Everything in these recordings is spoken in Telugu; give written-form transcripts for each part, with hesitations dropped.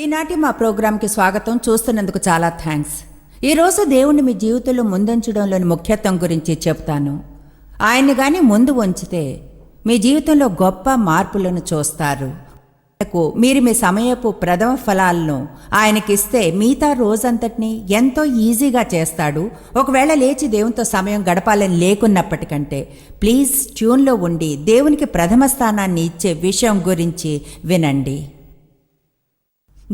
ఈనాటి మా ప్రోగ్రాంకి స్వాగతం. చూస్తున్నందుకు చాలా థ్యాంక్స్. ఈరోజు దేవుణ్ణి మీ జీవితంలో ముందుంచడంలోని ముఖ్యత్వం గురించి చెప్తాను. ఆయన్ని కానీ ముందు ఉంచితే మీ జీవితంలో గొప్ప మార్పులను చూస్తారు. మీరు మీ సమయపు ప్రథమ ఫలాలను ఆయనకిస్తే మిగతా రోజంతటినీ ఎంతో ఈజీగా చేస్తాడు. ఒకవేళ లేచి దేవునితో సమయం గడపాలని లేకున్నప్పటికంటే ప్లీజ్ ట్యూన్లో ఉండి దేవునికి ప్రథమ స్థానాన్ని ఇచ్చే విషయం గురించి వినండి.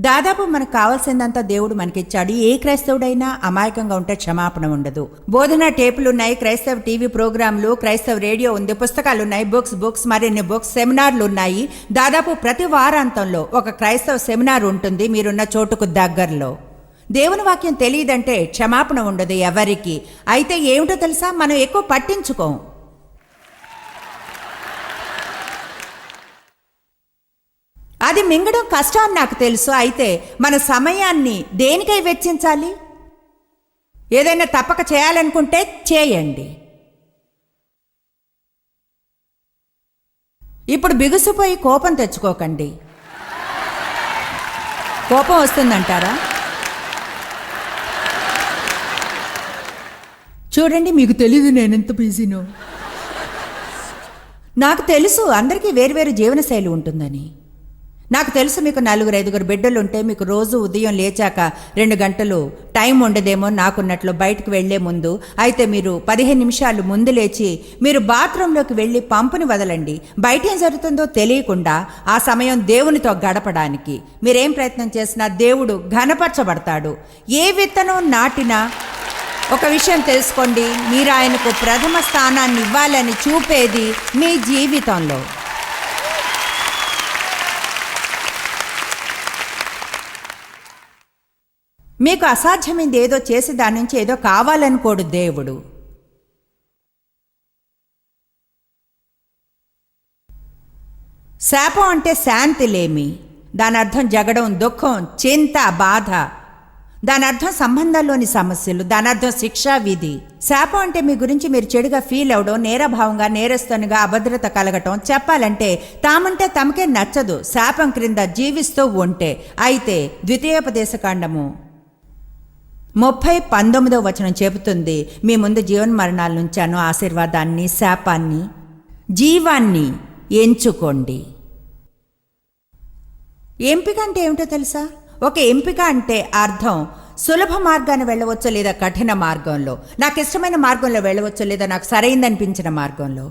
దాదాపు మనకు కావాల్సిందంతా దేవుడు మనకిచ్చాడు. ఏ క్రైస్తవుడైనా అమాయకంగా ఉంటే క్షమాపణ ఉండదు. బోధన టేపులు ఉన్నాయి, క్రైస్తవ టీవీ ప్రోగ్రాంలు, క్రైస్తవ రేడియో ఉంది, పుస్తకాలు ఉన్నాయి, బుక్స్ మరిన్ని బుక్స్, సెమినార్లు ఉన్నాయి. దాదాపు ప్రతి వారాంతంలో ఒక క్రైస్తవ సెమినార్ ఉంటుంది మీరున్న చోటుకు దగ్గరలో. దేవుని వాక్యం తెలియదంటే క్షమాపణ ఉండదు ఎవరికి. అయితే ఏమిటో తెలుసా, మనం ఎక్కువ పట్టించుకోం. అది మింగడం కష్టం అని నాకు తెలుసు. అయితే మన సమయాన్ని దేనికై వెచ్చించాలి? ఏదైనా తప్పక చేయాలనుకుంటే చేయండి. ఇప్పుడు బిగుసిపోయి కోపం తెచ్చుకోకండి. కోపం వస్తుందంటారా? చూడండి, మీకు తెలీదు నేనెంత బిజీనో. నాకు తెలుసు అందరికీ వేరువేరు జీవనశైలి ఉంటుందని. నాకు తెలుసు మీకు 4-5 బిడ్డలు ఉంటే మీకు రోజు ఉదయం లేచాక 2 గంటలు టైం ఉండదేమో నాకున్నట్లు బయటకు వెళ్లే ముందు. అయితే మీరు 15 నిమిషాలు ముందు లేచి మీరు బాత్రూంలోకి వెళ్ళి పంపుని వదలండి. బయట ఏం జరుగుతుందో తెలియకుండా ఆ సమయం దేవునితో గడపడానికి మీరేం ప్రయత్నం చేసినా దేవుడు ఘనపరచబడతాడు. ఏ విత్తనం నాటినా ఒక విషయం తెలుసుకోండి, మీరు ఆయనకు ప్రథమ స్థానాన్ని ఇవ్వాలని చూపేది మీ జీవితంలో. మీకు అసాధ్యమైంది ఏదో చేసి దాని నుంచి ఏదో కావాలనుకోడు దేవుడు. శాపం అంటే శాంతి లేమి. దాని అర్థం జగడం, దుఃఖం, చింత, బాధ. దాని అర్థం సంబంధాల్లోని సమస్యలు. దాని అర్థం శిక్షా విధి. శాపం అంటే మీ గురించి మీరు చెడుగా ఫీల్ అవడం, నేరభావంగా, నేరస్తునిగా, అభద్రత కలగటం. చెప్పాలంటే తామంటే తమకే నచ్చదు శాపం క్రింద జీవిస్తూ ఉంటే. అయితే ద్వితీయోపదేశకాండము 30:19 చెబుతుంది, మీ ముందు జీవన్మరణాల నుంచాను ఆశీర్వాదాన్ని, శాపాన్ని, జీవాన్ని ఎంచుకోండి. ఎంపిక అంటే ఏమిటో తెలుసా? ఒక ఎంపిక అంటే అర్థం సులభ మార్గాన్ని వెళ్ళవచ్చు లేదా కఠిన మార్గంలో, నాకు ఇష్టమైన మార్గంలో వెళ్ళవచ్చు లేదా నాకు సరైందనిపించిన మార్గంలో.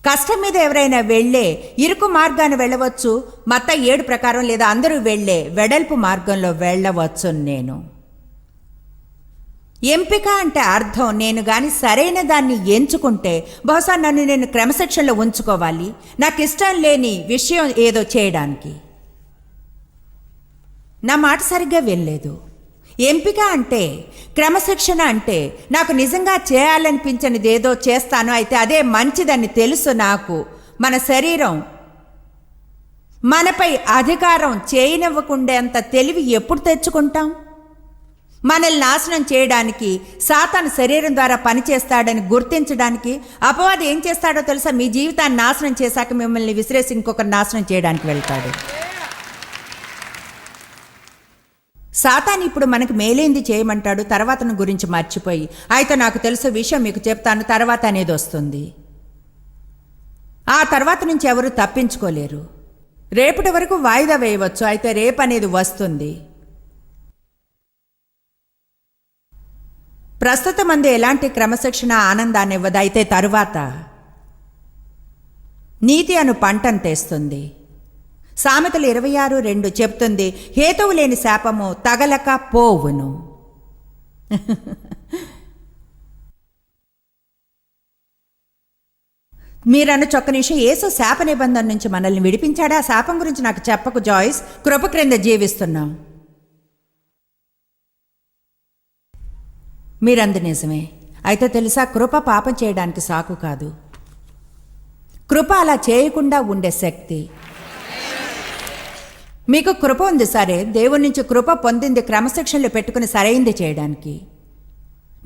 కష్టం మీద ఎవరైనా వెళ్ళే ఇరుకు మార్గాన్ని వెళ్ళవచ్చు, మత్తయి 7 ప్రకారం, లేదా అందరూ వెళ్ళే వెడల్పు మార్గంలో వెళ్ళవచ్చు. నేను ఎంపిక అంటే అర్థం నేను గాని సరైన దాన్ని ఎంచుకుంటే బహుశా నన్ను నేను క్రమశిక్షణలో ఉంచుకోవాలి, నాకు ఇష్టం లేని విషయం ఏదో చేయడానికి. నా మాట సరిగ్గా వెళ్ళలేదు. ఎంపిక అంటే, క్రమశిక్షణ అంటే నాకు నిజంగా చేయాలనిపించనిది ఏదో చేస్తాను, అయితే అదే మంచిదని తెలుసు నాకు. మన శరీరం మనపై అధికారం చేయనివ్వకుండేంత తెలివి ఎప్పుడు తెచ్చుకుంటాం? మనల్ని నాశనం చేయడానికి సాతాను శరీరం ద్వారా పనిచేస్తాడని గుర్తించడానికి అపవాది ఏం చేస్తాడో తెలుసా? మీ జీవితాన్ని నాశనం చేశాక మిమ్మల్ని విసిరేసి ఇంకొకరు నాశనం చేయడానికి వెళ్తాడు. సాతాను ఇప్పుడు మనకు మేలేంది చేయమంటాడు, తర్వాతను గురించి మర్చిపోయి. అయితే నాకు తెలుసు విషయం మీకు చెప్తాను, తర్వాత అనేది వస్తుంది. ఆ తర్వాత నుంచి ఎవరు తప్పించుకోలేరు. రేపటి వరకు వాయిదా వేయవచ్చు, అయితే రేపు అనేది వస్తుంది. ప్రస్తుతం అందు ఎలాంటి క్రమశిక్షణ ఆనందాన్ని ఇవ్వదు, అయితే తరువాత నీతి అను పంటను తెస్తుంది. సామెతలు 26:2 చెప్తుంది, హేతువు లేని శాపము తగలక పోవును. మీరన్న చొక్క నిమిషం, యేసు శాప నిబంధన నుంచి మనల్ని విడిపించాడా? శాపం గురించి నాకు చెప్పకు జాయిస్, కృప క్రింద జీవిస్తున్నాం. మీరందు నిజమే. అయితే తెలుసా, కృప పాపం చేయడానికి సాకు కాదు. కృప అలా చేయకుండా ఉండే శక్తి. మీకు కృప ఉంది సరే, దేవుడి నుంచి కృప పొందింది క్రమశిక్షణలో పెట్టుకుని సరైంది చేయడానికి.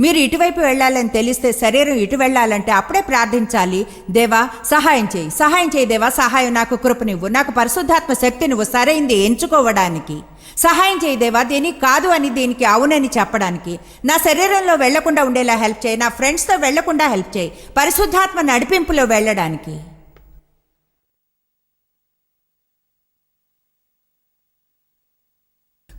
మీరు ఇటువైపు వెళ్ళాలని తెలిస్తే శరీరం ఇటు వెళ్ళాలంటే అప్పుడే ప్రార్థించాలి, దేవా సహాయం చేయి, సహాయం చేయి దేవా, సహాయం నాకు కృపనివ్వు, నాకు పరిశుద్ధాత్మ శక్తి నువ్వు సరైంది ఎంచుకోవడానికి, సహాయం చేయి దేవా, దీనికి కాదు అని దీనికి అవునని చెప్పడానికి, నా శరీరంలో వెళ్లకుండా ఉండేలా హెల్ప్ చేయి, నా ఫ్రెండ్స్తో వెళ్లకుండా హెల్ప్ చేయి, పరిశుద్ధాత్మ నడిపింపులో వెళ్ళడానికి.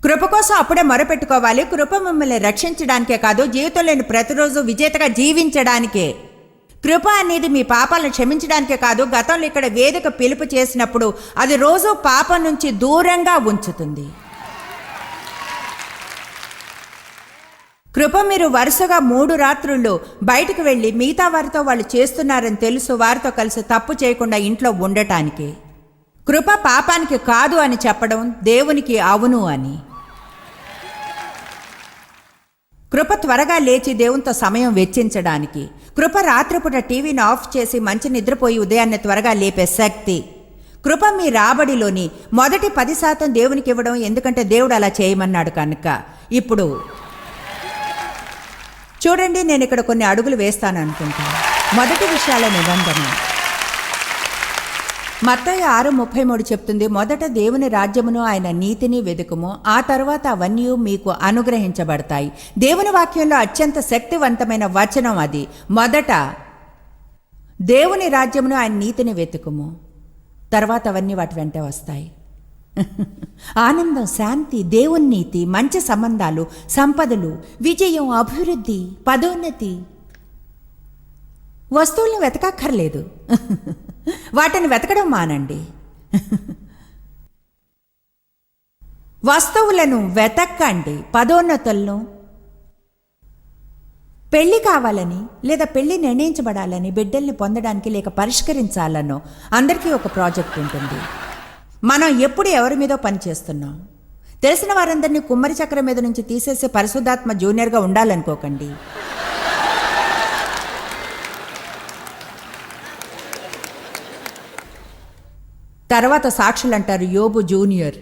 కృప కోసం అప్పుడే మొరపెట్టుకోవాలి. కృప మిమ్మల్ని రక్షించడానికే కాదు, జీవితంలోని ప్రతిరోజు విజేతగా జీవించడానికే. కృప అనేది మీ పాపాలను క్షమించడానికే కాదు, గతంలో ఇక్కడ వేదిక పిలుపు చేసినప్పుడు అది రోజు పాపం నుంచి దూరంగా ఉంచుతుంది. కృప మీరు వరుసగా 3 రాత్రుళ్ళు బయటకు వెళ్ళి మిగతా వారితో వాళ్ళు చేస్తున్నారని తెలుసు, వారితో కలిసి తప్పు చేయకుండా ఇంట్లో ఉండటానికి. కృప పాపానికి కాదు అని చెప్పడం, దేవునికి అవును అని. కృప త్వరగా లేచి దేవునితో సమయం వెచ్చించడానికి. కృప రాత్రిపూట టీవీని ఆఫ్ చేసి మంచి నిద్రపోయి ఉదయాన్నే త్వరగా లేపే శక్తి. కృప మీ రాబడిలోని మొదటి 10% దేవునికి ఇవ్వడం, ఎందుకంటే దేవుడు అలా చేయమన్నాడు కనుక. ఇప్పుడు చూడండి, నేను ఇక్కడ కొన్ని అడుగులు వేస్తాను అనుకుంటాను. మొదటి విషయాల నిబంధన మత్తయి 6:33 చెప్తుంది, మొదట దేవుని రాజ్యమును ఆయన నీతిని వెదుకుము, ఆ తర్వాత అవన్నీ మీకు అనుగ్రహించబడతాయి. దేవుని వాక్యంలో అత్యంత శక్తివంతమైన వచనం అది. మొదట దేవుని రాజ్యమును ఆయన నీతిని వెతుకుము, తర్వాత అవన్నీ వాటి వెంట వస్తాయి. ఆనందం, శాంతి, దేవుని నీతి, మంచి సంబంధాలు, సంపదలు, విజయం, అభివృద్ధి, పదోన్నతి. వస్తువులను వెతకక్కర్లేదు, వాటిని వెతకడం మానండి. వస్తువులను వెతక్కండి, పదోన్నతులను. పెళ్లి కావాలని లేదా పెళ్లి నిర్ణయించబడాలని, బిడ్డల్ని పొందడానికి లేక పరిష్కరించాలనో అందరికీ ఒక ప్రాజెక్ట్ ఉంటుంది. మనం ఎప్పుడు ఎవరి మీదో పనిచేస్తున్నాం. తెలిసిన వారందరినీ కుమ్మరి చక్రం మీద నుంచి తీసేసి పరిశుద్ధాత్మ జూనియర్గా ఉండాలనుకోకండి. తర్వాత సాక్షులు అంటారు యోబు జూనియర్.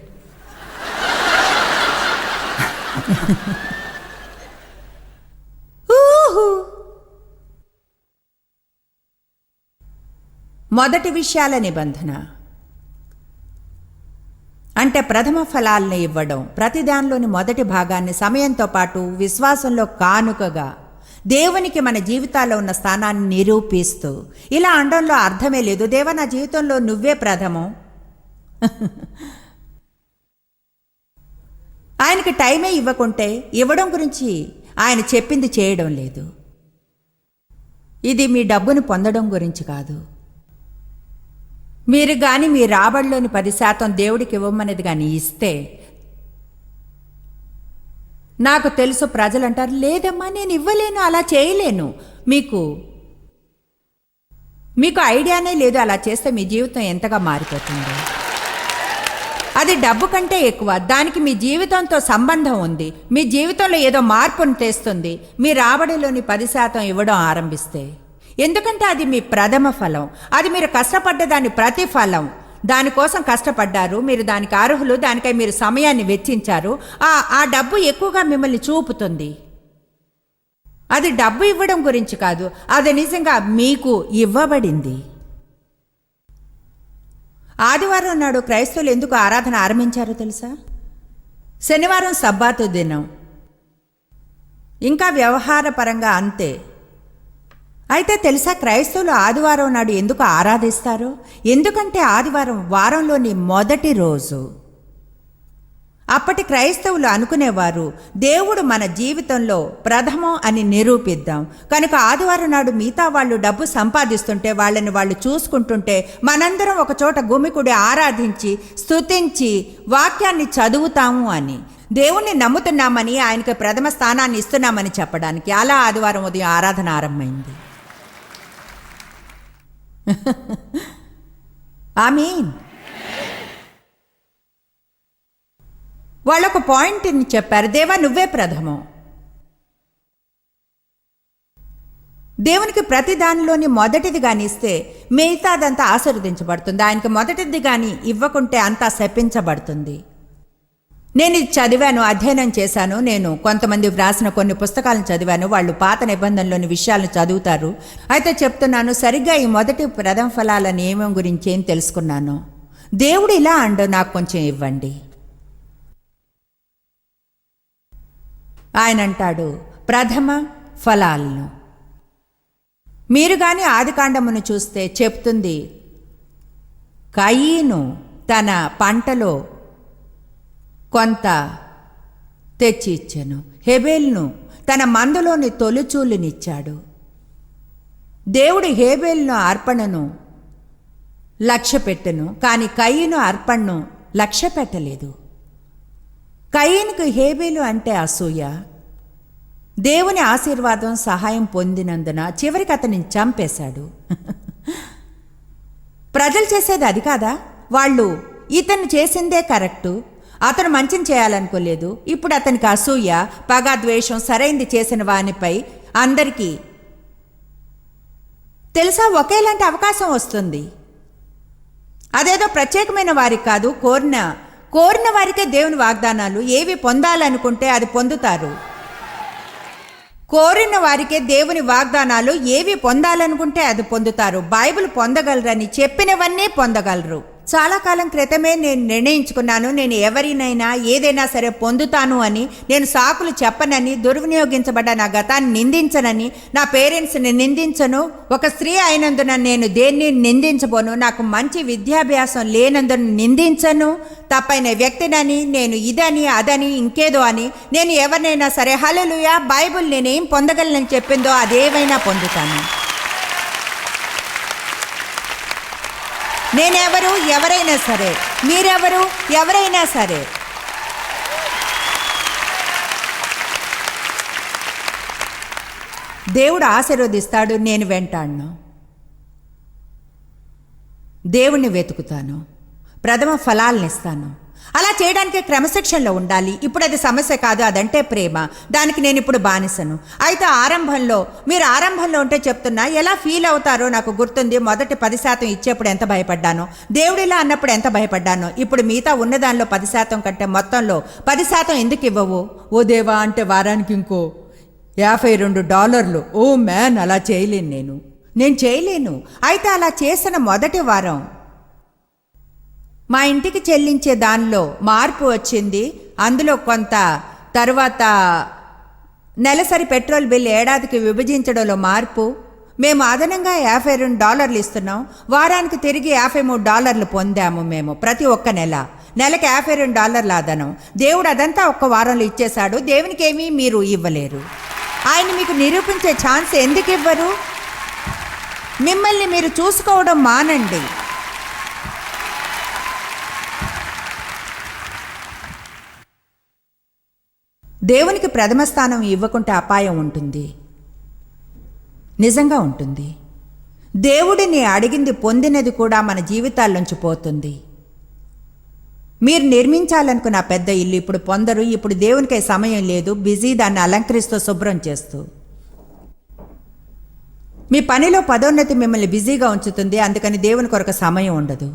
మొదటి విషయాల నిబంధన అంటే ప్రథమ ఫలాలను ఇవ్వడం, ప్రతి దానిలోని మొదటి భాగాన్ని సమయంతో పాటు విశ్వాసంలో కానుకగా దేవునికి మన జీవితాల్లో ఉన్న స్థానాన్ని నిరూపిస్తూ. ఇలా అనడంలో అర్థమే లేదు, దేవా నా జీవితంలో నువ్వే ప్రథమం. ఆయనకి టైమే ఇవ్వకుంటే ఇవ్వడం గురించి ఆయన చెప్పింది చేయడం లేదు. ఇది మీ డబ్బును పొందడం గురించి కాదు. మీరు కానీ మీ రాబడిలోని 10% దేవుడికి ఇవ్వమనేది కానీ ఇస్తే, నాకు తెలుసు ప్రజలు అంటారు, లేదమ్మా నేను ఇవ్వలేను, అలా చేయలేను. మీకు ఐడియానే లేదు అలా చేస్తే మీ జీవితం ఎంతగా మారిపోతుంది. అది డబ్బు కంటే ఎక్కువ, దానికి మీ జీవితంతో సంబంధం ఉంది. మీ జీవితంలో ఏదో మార్పును తెస్తుంది మీ రాబడిలోని 10% ఇవ్వడం ఆరంభిస్తే. ఎందుకంటే అది మీ ప్రథమ ఫలం, అది మీరు కష్టపడ్డ దాని ప్రతిఫలం. దానికోసం కష్టపడ్డారు, మీరు దానికి అర్హులు, దానికై మీరు సమయాన్ని వెచ్చించారు. ఆ డబ్బు ఎక్కువగా మిమ్మల్ని చూపుతుంది. అది డబ్బు ఇవ్వడం గురించి కాదు, అది నిజంగా మీకు ఇవ్వబడింది. ఆదివారం నాడు క్రైస్తవులు ఎందుకు ఆరాధన ఆరంభించారో తెలుసా? శనివారం సబ్బాతు దినం, ఇంకా వ్యవహారపరంగా అంతే. అయితే తెలుసా క్రైస్తవులు ఆదివారం నాడు ఎందుకు ఆరాధిస్తారు? ఎందుకంటే ఆదివారం వారంలోని మొదటి రోజు. అప్పటి క్రైస్తవులు అనుకునేవారు, దేవుడు మన జీవితంలో ప్రథమం అని నిరూపిద్దాం. కనుక ఆదివారం నాడు మిగతా వాళ్ళు డబ్బు సంపాదిస్తుంటే, వాళ్ళని వాళ్ళు చూసుకుంటుంటే, మనందరం ఒక చోట గుమికూడి ఆరాధించి స్తుతించి వాక్యాన్ని చదువుతాము అని, దేవుణ్ణి నమ్ముతున్నామని, ఆయనకి ప్రథమ స్థానాన్ని ఇస్తున్నామని చెప్పడానికి. అలా ఆదివారం ఉదయం ఆరాధన ఆరంభమైంది. ఆమీన్. వాళ్ళొక పాయింట్ని చెప్పారు, దేవా నువ్వే ప్రథమం. దేవునికి ప్రతి దానిలోని మొదటిది కానీ ఇస్తే మిగతాదంతా ఆశీర్వదించబడుతుంది. ఆయనకి మొదటిది కానీ ఇవ్వకుంటే అంతా శపించబడుతుంది. నేను ఇది చదివాను, అధ్యయనం చేశాను. నేను కొంతమంది వ్రాసిన కొన్ని పుస్తకాలను చదివాను. వాళ్ళు పాత నిబంధనలోని విషయాలను చదువుతారు. అయితే చెప్తున్నాను, సరిగ్గా ఈ మొదటి ప్రథమ ఫలాల నియమం గురించి ఏం తెలుసుకున్నాను. దేవుడు ఇలా అండు, నాకు కొంచెం ఇవ్వండి. ఆయన అంటాడు, ప్రథమ ఫలాలను. మీరు కానీ ఆదికాండమును చూస్తే చెప్తుంది, కయీను తన పంటలో కొంత తెచ్చి ఇచ్చెను, హేబేలును తన మందలోని తొలిచూలునిచ్చాడు. దేవుడు హేబేలును అర్పణను లక్ష్య పెట్టెను, కానీ కయీను అర్పణను లక్ష్య పెట్టలేదు. కయీనుకు హేబేలు అంటే అసూయ. దేవుని ఆశీర్వాదం సహాయం పొందినందున చివరికి అతనిని చంపేశాడు. ప్రజలు చేసేది అది కాదా? వాళ్ళు ఇతను చేసిందే కరెక్టు, అతను మంచిని చేయాలనుకోలేదు. ఇప్పుడు అతనికి అసూయ, పగ, ద్వేషం సరైంది చేసిన వానిపై అందరికీ తెలుసా ఒకేలాంటి అవకాశం వస్తుంది. అదేదో ప్రత్యేకమైన వారికి కాదు, కోరిన వారికే దేవుని వాగ్దానాలు. ఏవి పొందాలనుకుంటే అది పొందుతారు. కోరిన వారికే దేవుని వాగ్దానాలు. ఏవి పొందాలనుకుంటే అది పొందుతారు. బైబిల్ పొందగలరని చెప్పినవన్నీ పొందగలరు. చాలా కాలం క్రితమే నేను నిర్ణయించుకున్నాను, నేను ఎవరినైనా ఏదైనా సరే పొందుతాను అని. నేను సాకులు చెప్పనని, దుర్వినియోగించబడ్డ నా గతాన్ని నిందించనని, నా పేరెంట్స్ని నిందించను. ఒక స్త్రీ అయినందున నేను దేన్ని నిందించబోను. నాకు మంచి విద్యాభ్యాసం లేనందున నిందించను. తప్పైన వ్యక్తినని, నేను ఇదని అదని ఇంకేదో అని, నేను ఎవరినైనా సరే హల్లెలూయా బైబిల్ నేనేం పొందగలనని చెప్పిందో అదేవైనా పొందుతాను. నేనెవరు? ఎవరైనా సరే. మీరెవరు? ఎవరైనా సరే. దేవుడు ఆశీర్వదిస్తాడు, నేను వెంటాడను. దేవుణ్ణి వెతుకుతాను, ప్రథమ ఫలాలను ఇస్తాను. అలా చేయడానికి క్రమశిక్షణలో ఉండాలి. ఇప్పుడు అది సమస్య కాదు, అదంటే ప్రేమ. దానికి నేను ఇప్పుడు బానిసను. అయితే మీరు ఆరంభంలో ఉంటే చెప్తున్నా, ఎలా ఫీల్ అవుతారో నాకు గుర్తుంది. మొదటి 10% ఇచ్చేప్పుడు ఎంత భయపడ్డానో, దేవుడిలా అన్నప్పుడు ఎంత భయపడ్డానో. ఇప్పుడు మిగతా ఉన్నదానిలో 10% కంటే మొత్తంలో 10% ఎందుకు ఇవ్వవు? ఓ దేవా అంటే వారానికి ఇంకో $52. ఓ మ్యాన్, అలా చేయలేను, నేను చేయలేను. అయితే అలా చేసిన మొదటి వారం మా ఇంటికి చెల్లించే దానిలో మార్పు వచ్చింది. అందులో కొంత తర్వాత నెలసరి పెట్రోల్ బిల్ ఏడాదికి విభజించడంలో మార్పు. మేము అదనంగా $52 ఇస్తున్నాం. వారానికి తిరిగి $53 పొందాము మేము ప్రతి ఒక్క నెలకి $52 అదనం. దేవుడు అదంతా ఒక్క వారంలో ఇచ్చేశాడు. దేవునికి ఏమీ మీరు ఇవ్వలేరు. ఆయన మీకు నిరూపించే ఛాన్స్ ఎందుకు ఇవ్వరు? మిమ్మల్ని మీరు చూసుకోవడం మానండి. దేవునికి ప్రథమ స్థానం ఇవ్వకుంటే అపాయం ఉంటుంది, నిజంగా ఉంటుంది. దేవుడిని అడిగింది పొందినది కూడా మన జీవితాల్లోంచి పోతుంది. మీరు నిర్మించాలనుకున్న పెద్ద ఇల్లు ఇప్పుడు పొందరు. ఇప్పుడు దేవునికై సమయం లేదు, బిజీ, దాన్ని అలంకరిస్తూ శుభ్రం చేస్తూ. మీ పనిలో పదోన్నతి మిమ్మల్ని బిజీగా ఉంచుతుంది, అందుకని దేవుని కొరకు సమయం ఉండదు.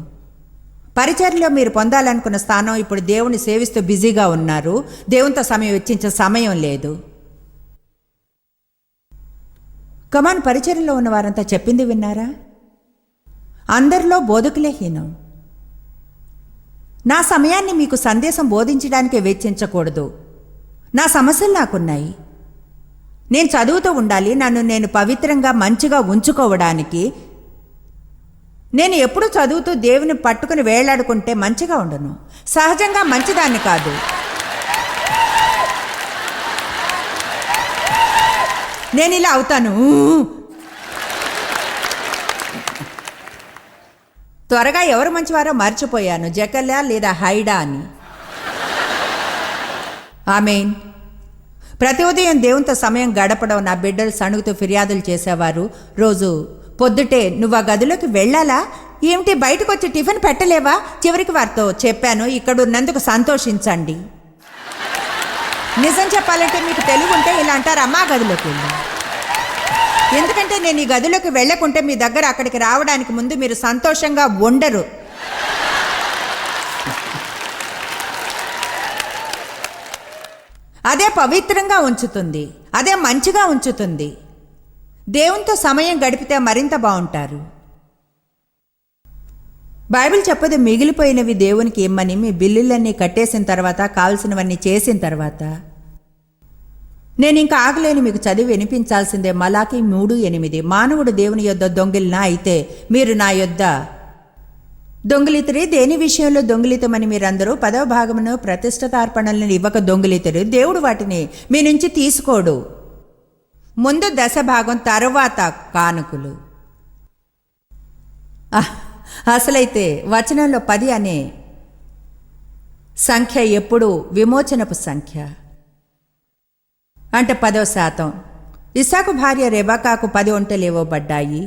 పరిచర్యలో మీరు పొందాలనుకున్న స్థానం ఇప్పుడు దేవుని సేవిస్తూ బిజీగా ఉన్నారు, దేవునితో సమయం వెచ్చించే సమయం లేదు. కమాన్, పరిచర్యలో ఉన్న వారంతా చెప్పింది విన్నారా? అందరిలో బోధకులే హీనం. నా సమయాన్ని మీకు సందేశం బోధించడానికే వెచ్చించకూడదు. నా సమస్యలు నాకున్నాయి. నేను చదువుతూ ఉండాలి, నన్ను నేను పవిత్రంగా మంచిగా ఉంచుకోవడానికి. నేను ఎప్పుడు చదువుతూ దేవుని పట్టుకుని వేళ్లాడుకుంటే మంచిగా ఉండను. సహజంగా మంచిదాన్ని కాదు. నేను ఇలా అవుతాను. త్వరగా ఎవరు మంచివారో మర్చిపోయాను, జకల్యా లేదా హైడా అని. ఆమేన్. ప్రతి ఉదయం దేవునితో సమయం గడపడం నా బిడ్డలు సణుగుతూ ఫిర్యాదులు చేసేవారు. రోజు పొద్దుటే, నువ్వు ఆ గదిలోకి వెళ్ళాలా ఏమిటి, బయటకు వచ్చి టిఫిన్ పెట్టలేవా? చివరికి వారితో చెప్పాను, ఇక్కడ ఉన్నందుకు సంతోషించండి. నిజం చెప్పాలంటే మీకు తెలివి ఉంటే ఇలా అంటారు, అమ్మా గదిలోకి వెళ్ళి. ఎందుకంటే నేను ఈ గదిలోకి వెళ్ళకుంటే మీ దగ్గర అక్కడికి రావడానికి ముందు మీరు సంతోషంగా ఉండరు. అదే పవిత్రంగా ఉంచుతుంది, అదే మంచిగా ఉంచుతుంది. దేవునితో సమయం గడిపితే మరింత బాగుంటారు. బైబిల్ చెప్పదు మిగిలిపోయినవి దేవునికి ఇమ్మని. మీ బిల్లులన్నీ కట్టేసిన తర్వాత, కావలసినవన్నీ చేసిన తర్వాత. నేను ఇంకా ఆగలేని మీకు చదివి వినిపించాల్సిందే. మలాకి 3:8. మానవుడు దేవుని యొద్ద దొంగిలినా అయితే మీరు నా యొద్ద దొంగిలితురి. దేని విషయంలో దొంగిలితమని మీరందరూ 10వ భాగమును ప్రతిష్ఠితార్పణలను ఇవ్వక దొంగిలితురు. దేవుడు వాటిని మీ నుంచి తీసుకోడు. ముందు 10వ భాగం, తరువాత కానుకలు. అసలైతే వచనంలో 10 అనే సంఖ్య ఎప్పుడు విమోచనపు సంఖ్య, అంటే 10%. ఇస్సాకు భార్య రెబకాకు 10 ఒంటెలు ఇవ్వబడ్డాయి.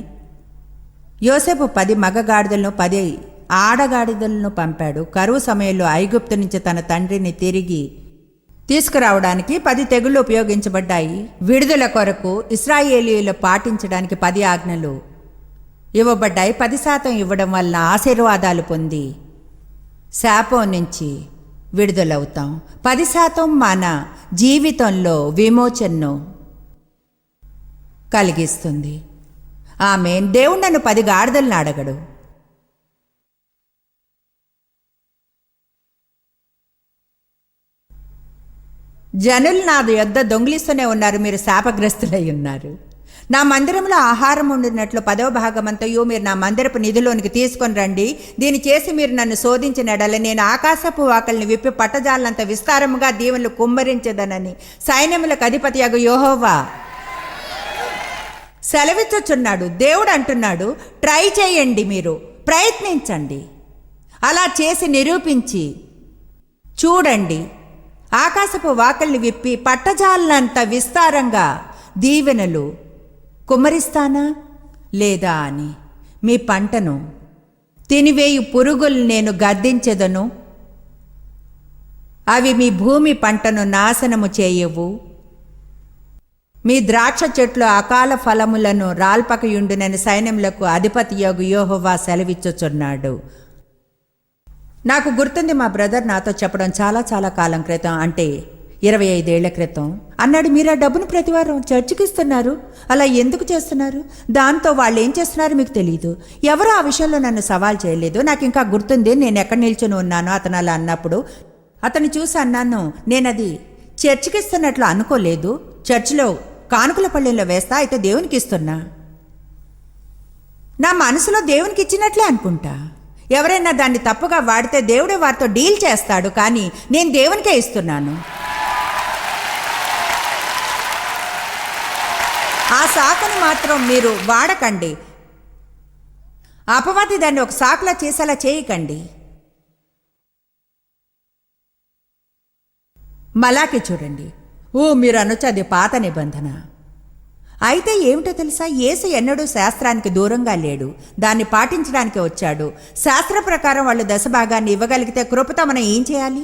యోసేపు 10 మగగాడిదలను 10 ఆడగాడిదలను పంపాడు. కరువు సమయంలో ఐగుప్తు నుంచి తన తండ్రిని తిరిగి తీసుకురావడానికి 10 తెగుళ్లు ఉపయోగించబడ్డాయి. విడుదల కొరకు ఇశ్రాయేలీయులు పాటించడానికి 10 ఆజ్ఞలు ఇవ్వబడ్డాయి. 10% ఇవ్వడం వల్ల ఆశీర్వాదాలు పొంది శాపం నుంచి విడుదలవుతాం. 10% మన జీవితంలో విమోచనను కలిగిస్తుంది. ఆమేన్. దేవుడు నన్ను 10 గాడిదలను అడగడు. జనులు నా యొద్ద దొంగిలిస్తూనే ఉన్నారు, మీరు శాపగ్రస్తులై ఉన్నారు. నా మందిరంలో ఆహారం ఉండినట్లు 10వ భాగమంతయు మీరు నా మందిరపు నిధిలోనికి తీసుకొని రండి. దీన్ని చేసి మీరు నన్ను శోధించినడల నేను ఆకాశపు వాకల్ని విప్పి పట్టజాలంత విస్తారముగా దీవెనలు కుమ్మరించదనని సైన్యములకు అధిపతియగు యెహోవా సెలవిచ్చుచున్నాడు. దేవుడు అంటున్నాడు, ట్రై చేయండి, మీరు ప్రయత్నించండి, అలా చేసి నిరూపించి చూడండి. ఆకాశపు వాకల్ని విప్పి పట్టజాలంత విస్తారంగా దీవెనలు కుమ్మరిస్తానా లేదా అని. మీ పంటను తినివేయు పురుగులు నేను గద్దించెదను, అవి మీ భూమి పంటను నాశనము చేయవు. మీ ద్రాక్ష చెట్లు అకాల ఫలములను రాల్పకయుండునని సైన్యములకు అధిపతియగు యెహోవా సెలవిచ్చుచున్నాడు. నాకు గుర్తుంది, మా బ్రదర్ నాతో చెప్పడం చాలా కాలం క్రితం, అంటే 25 ఏళ్ల క్రితం అన్నాడు, మీరు ఆ డబ్బును ప్రతివారం చర్చికి ఇస్తున్నారు, అలా ఎందుకు చేస్తున్నారు? దాంతో వాళ్ళు ఏం చేస్తున్నారో మీకు తెలియదు. ఎవరో ఆ విషయంలో నన్ను సవాల్ చేయలేదు. నాకు ఇంకా గుర్తుంది, నేను ఎక్కడ నిల్చుని ఉన్నానో అతను అలా అన్నప్పుడు. అతను చూసి అన్నాను, నేనది చర్చికి ఇస్తున్నట్లు అనుకోలేదు, చర్చిలో కానుకల పళ్ళెంలో వేస్తా, అయితే దేవునికి ఇస్తున్నా. నా మనసులో దేవునికి ఇచ్చినట్లే అనుకుంటా. ఎవరైనా దాన్ని తప్పుగా వాడితే దేవుడే వారితో డీల్ చేస్తాడు, కానీ నేను దేవునికే ఇస్తున్నాను. ఆ సాకును మాత్రం మీరు వాడకండి. అపవాది దాన్ని ఒక సాకులా చేసేలా చేయకండి. మలాకి చూడండి. మీరు అనొచ్చు అది పాత నిబంధన. అయితే ఏమిటో తెలుసా, యేసు ఎన్నడూ శాస్త్రానికి దూరంగా లేడు, దాన్ని పాటించడానికి వచ్చాడు. శాస్త్ర ప్రకారం వాళ్ళు 10 భాగాన్ని ఇవ్వగలిగితే కృపతో మనం ఏం చేయాలి?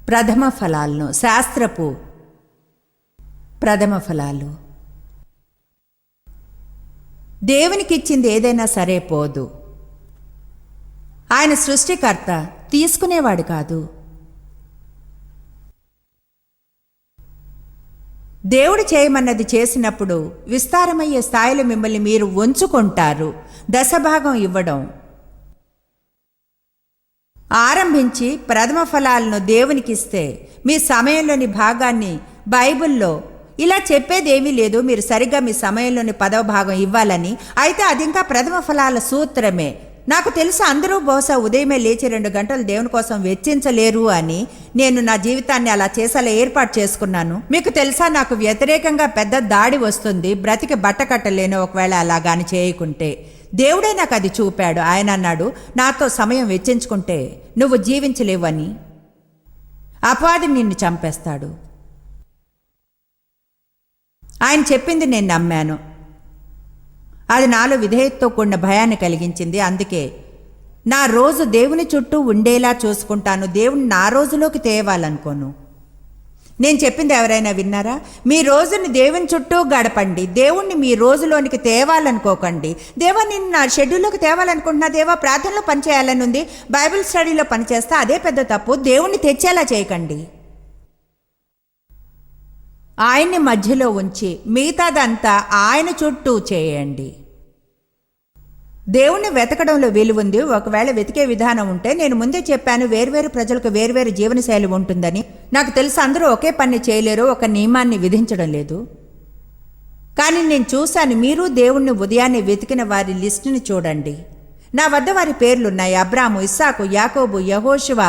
ప్రథమ ఫలాలను, శాస్త్రపు ప్రథమ ఫలాలు. దేవునికిచ్చింది ఏదైనా సరే పోదు. ఆయన సృష్టికర్త, తీసుకునేవాడు కాదు. దేవుడు చేయమన్నది చేసినప్పుడు విస్తారమయ్యే స్థాయిలో మిమ్మల్ని మీరు ఉంచుకుంటారు. 10 భాగం ఇవ్వడం ఆరంభించి ప్రథమ ఫలాలను దేవునికిస్తే మీ సమయంలోని భాగాన్ని బైబిల్లో ఇలా చెప్పేదేమీ లేదు, మీరు సరిగ్గా మీ సమయంలోని 10వ భాగం ఇవ్వాలని. అయితే అది ఇంకా ప్రథమ ఫలాల సూత్రమే. నాకు తెలుసు అందరూ బహుశా ఉదయమే లేచి 2 గంటలు దేవుని కోసం వెచ్చించలేరు అని. నేను నా జీవితాన్ని అలా చేసేలా ఏర్పాటు చేసుకున్నాను. మీకు తెలుసా, నాకు వ్యతిరేకంగా పెద్ద దాడి వస్తుంది, బ్రతికి బట్ట కట్టలేను ఒకవేళ అలాగాని చేయకుంటే. దేవుడే నాకు అది చూపాడు. ఆయన అన్నాడు, నాతో సమయం వెచ్చించుకుంటే నువ్వు జీవించలేవని. అపవాది నిన్ను చంపేస్తాడు. ఆయన చెప్పింది నేను నమ్మాను. అది నాలో విధేయతతో కూడిన భయాన్ని కలిగించింది. అందుకే నా రోజు దేవుని చుట్టూ ఉండేలా చూసుకుంటాను. దేవుని నా రోజులోకి తేవాలనుకోను. నేను చెప్పింది ఎవరైనా విన్నారా? మీ రోజుని దేవుని చుట్టూ గడపండి. దేవుణ్ణి మీ రోజులోనికి తేవాలనుకోకండి. దేవా నేను నా షెడ్యూల్లోకి తేవాలనుకుంటున్నా, దేవా ప్రార్థనలో పనిచేయాలని ఉంది, బైబిల్ స్టడీలో పనిచేస్తా, అదే పెద్ద తప్పు. దేవుణ్ణి తెచ్చేలా చేయకండి. ఆయన్ని మధ్యలో ఉంచి మిగతాదంతా ఆయన చుట్టూ చేయండి. దేవుణ్ణి వెతకడంలో విలువుంది. ఒకవేళ వెతికే విధానం ఉంటే, నేను ముందే చెప్పాను, వేర్వేరు ప్రజలకు వేర్వేరు జీవనశైలి ఉంటుందని. నాకు తెలుసు అందరూ ఒకే పని చేయలేరు, ఒక నియమాన్ని విధించడం లేదు. కానీ నేను చూశాను, మీరు దేవుణ్ణి ఉదయాన్నే వెతికిన వారి లిస్టుని చూడండి. నా వద్ద వారి పేర్లున్నాయి: అబ్రాము, ఇస్సాకు, యాకోబు, యెహోషువ,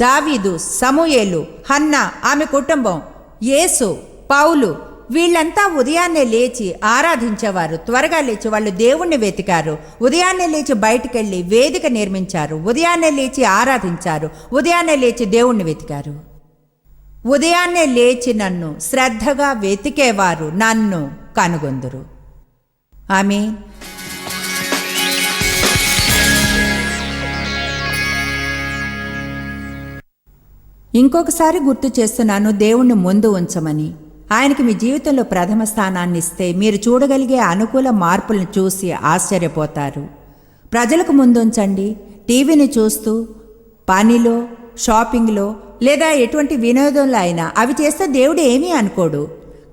దావీదు, సమూయేలు, హన్నా, ఆమె కుటుంబం, యేసు, పౌలు. వీళ్ళంతా ఉదయాన్నే లేచి ఆరాధించేవారు. త్వరగా లేచి వాళ్ళు దేవుణ్ణి వెతికారు. ఉదయాన్నే లేచి బయటికెళ్ళి వేదిక నిర్మించారు. ఉదయాన్నే లేచి ఆరాధించారు. ఉదయాన్నే లేచి దేవుణ్ణి వెతికారు. ఉదయాన్నే లేచి నన్ను శ్రద్ధగా వెతికేవారు నన్ను కనుగొందురు. ఆమేన్. ఇంకొకసారి గుర్తు చేస్తున్నాను, దేవుణ్ణి ముందు ఉంచమని. ఆయనకి మీ జీవితంలో ప్రథమ స్థానాన్ని ఇస్తే మీరు చూడగలిగే అనుకూల మార్పులను చూసి ఆశ్చర్యపోతారు. ప్రజలకు ముందుంచండి. టీవీని చూస్తూ, పనిలో, షాపింగ్లో లేదా ఎటువంటి వినోదంలో అయినా అవి చేస్తే దేవుడు ఏమీ అనుకోడు.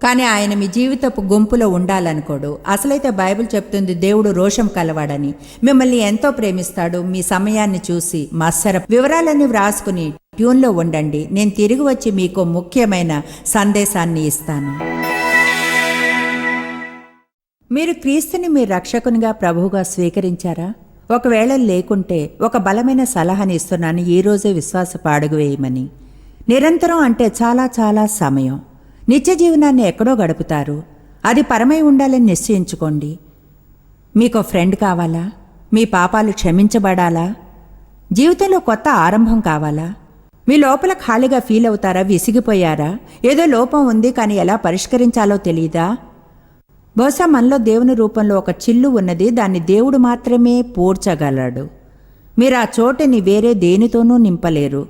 కానీ ఆయన మీ జీవితపు గుంపులో ఉండాలనుకోడు. అసలైతే బైబిల్ చెప్తుంది దేవుడు రోషం కలవాడని. మిమ్మల్ని ఎంతో ప్రేమిస్తాడు. మీ సమయాన్ని చూసి మత్సర వివరాలన్నీ వ్రాసుకుని ట్యూన్లో ఉండండి. నేను తిరిగి వచ్చి మీకు ముఖ్యమైన సందేశాన్ని ఇస్తాను. మీరు క్రీస్తుని మీ రక్షకునిగా, ప్రభువుగా స్వీకరించారా? ఒకవేళ లేకుంటే ఒక బలమైన సలహాని ఇస్తున్నాను. ఈరోజే విశ్వాసపు అడుగు వేయమని. నిరంతరం అంటే చాలా చాలా సమయం నిత్య జీవనాన్ని ఎక్కడో గడుపుతారు. అది పరమై ఉండాలని నిశ్చయించుకోండి. మీకు ఫ్రెండ్ కావాలా? మీ పాపాలు క్షమించబడాలా? జీవితంలో కొత్త ఆరంభం కావాలా? మీ లోపల ఖాళీగా ఫీల్ అవుతారా? విసిగిపోయారా? ఏదో లోపం ఉంది, కానీ ఎలా పరిష్కరించాలో తెలీదా? బహుశా మనలో దేవుని రూపంలో ఒక చిల్లు ఉన్నది. దాన్ని దేవుడు మాత్రమే పూడ్చగలడు. మీరు ఆ చోటుని వేరే దేనితోనూ నింపలేరు.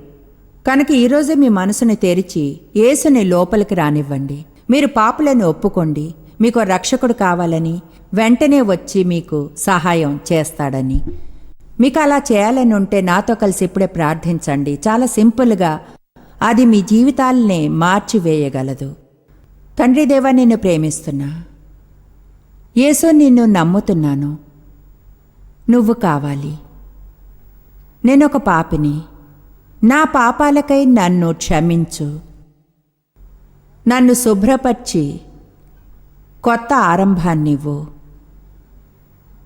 కనుక ఈరోజే మీ మనసుని తెరిచి యేసుని లోపలికి రానివ్వండి. మీరు పాపులను ఒప్పుకోండి. మీకు రక్షకుడు కావాలని, వెంటనే వచ్చి మీకు సహాయం చేస్తాడని. మీకు అలా చేయాలని ఉంటే నాతో కలిసి ఇప్పుడే ప్రార్థించండి. చాలా సింపుల్గా అది మీ జీవితాలనే మార్చివేయగలదు. తండ్రి దేవా, నిన్ను ప్రేమిస్తున్నా. యేసు, నిన్ను నమ్ముతున్నాను. నువ్వు కావాలి. నేనొక పాపిని. నా పాపాలకై నన్ను క్షమించు. నన్ను శుభ్రపరిచి కొత్త ఆరంభాన్నివ్వు.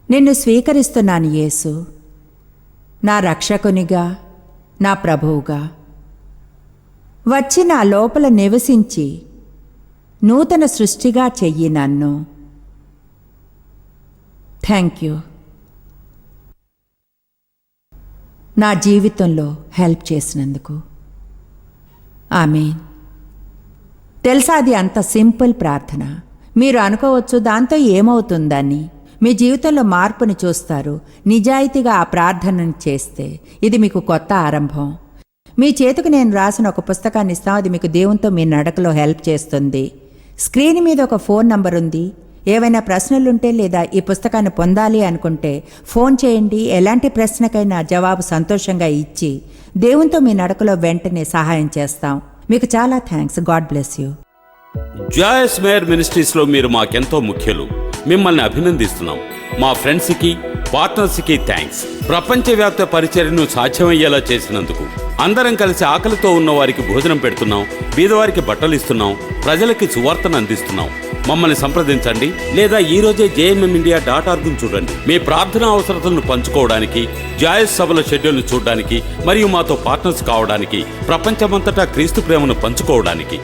నిన్ను స్వీకరిస్తున్నాను యేసు, నా రక్షకునిగా, నా ప్రభువుగా. వచ్చి నా లోపల నివసించి నూతన సృష్టిగా చెయ్యి నన్ను. Thank you. నా జీవితంలో హెల్ప్ చేసినందుకు. ఆమేన్. తెలుసా, అది అంత సింపుల్ ప్రార్థన. మీరు అనుకోవచ్చు దాంతో ఏమవుతుందని. మీ జీవితంలో మార్పుని చూస్తారు నిజాయితీగా ఆ ప్రార్థనను చేస్తే. ఇది మీకు కొత్త ఆరంభం. మీ చేతికి నేను రాసిన ఒక పుస్తకాన్ని ఇస్తాం. అది మీకు దేవునితో మీ నడకలో హెల్ప్ చేస్తుంది. స్క్రీన్ మీద ఒక ఫోన్ నంబర్ ఉంది. ఏవైనా ప్రశ్నలుంటే లేదా ఈ పుస్తకాన్ని పొందాలి అనుకుంటే ఫోన్ చేయండి. ఎలాంటి ప్రశ్నకైనా జవాబు సంతోషంగా ఇచ్చి దేవునితో మీ నడకలో వెంటనే సహాయం చేస్తాం. మీకు చాలా thanks. God bless you. Joyce Meyer మినిస్ట్రీస్లో మీరు మాకెంతో ముఖ్యులు. మిమ్మల్ని అభినందిస్తున్నాం. మా ఫ్రెండ్స్కి, పార్ట్నర్స్కి థ్యాంక్స్. ప్రపంచవ్యాప్త పరిచర్యను సాధ్యమయ్యేలా చేసినందుకు. అందరం కలిసి ఆకలితో ఉన్న వారికి భోజనం పెడుతున్నాం, బీదవారికి బట్టలు ఇస్తున్నాం, ప్రజలకి సువార్తను అందిస్తున్నాం. మమ్మల్ని సంప్రదించండి లేదా ఈరోజే jmmIndia.org చూడండి. మీ ప్రార్థనా అవసరతలను పంచుకోవడానికి, జాయస్ సభల షెడ్యూల్ను చూడడానికి మరియు మాతో పార్ట్నర్స్ కావడానికి, ప్రపంచమంతటా క్రీస్తు ప్రేమను పంచుకోవడానికి.